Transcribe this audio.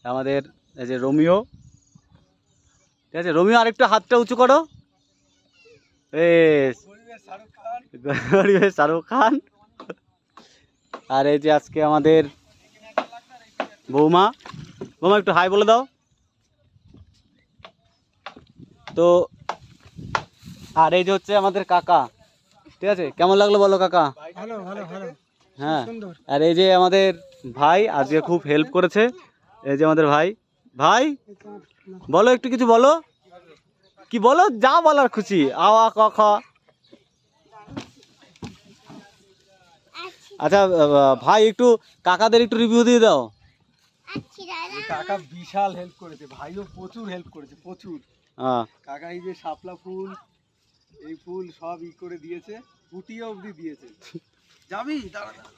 আমাদের এই যে রোমিও, ঠিক আছে রোমিও আরেকটু হাতটা উঁচু করো, বেশ গরিবের শাহরুখ খান। আর এই যে আজকে আমাদের বৌমা, বৌমা একটু হাই বলে দাও তো। আর এই যে হচ্ছে আমাদের কাকা, ঠিক আছে কেমন লাগলো বলো কাকা? ভালো ভালো ভালো, হ্যাঁ সুন্দর। আর এই যে আমাদের ভাই আজকে খুব হেল্প করেছে, এই যে আমাদের ভাই, ভাই বলো একটু কিছু বলো, কি বলো যা বলার খুশি, আওয়া ক খ। আচ্ছা ভাই একটু কাকাদের একটু রিভিউ দিয়ে দাও। কাকা বিশাল হেল্প করেছে, ভাইও প্রচুর হেল্প করেছে, প্রচুর। হ্যাঁ কাকা এই যে শাপলা ফুল, এই ফুল সব করে দিয়েছে, গুটিয়ে অবধি দিয়েছে। যাবি দাঁড়া দাঁড়া।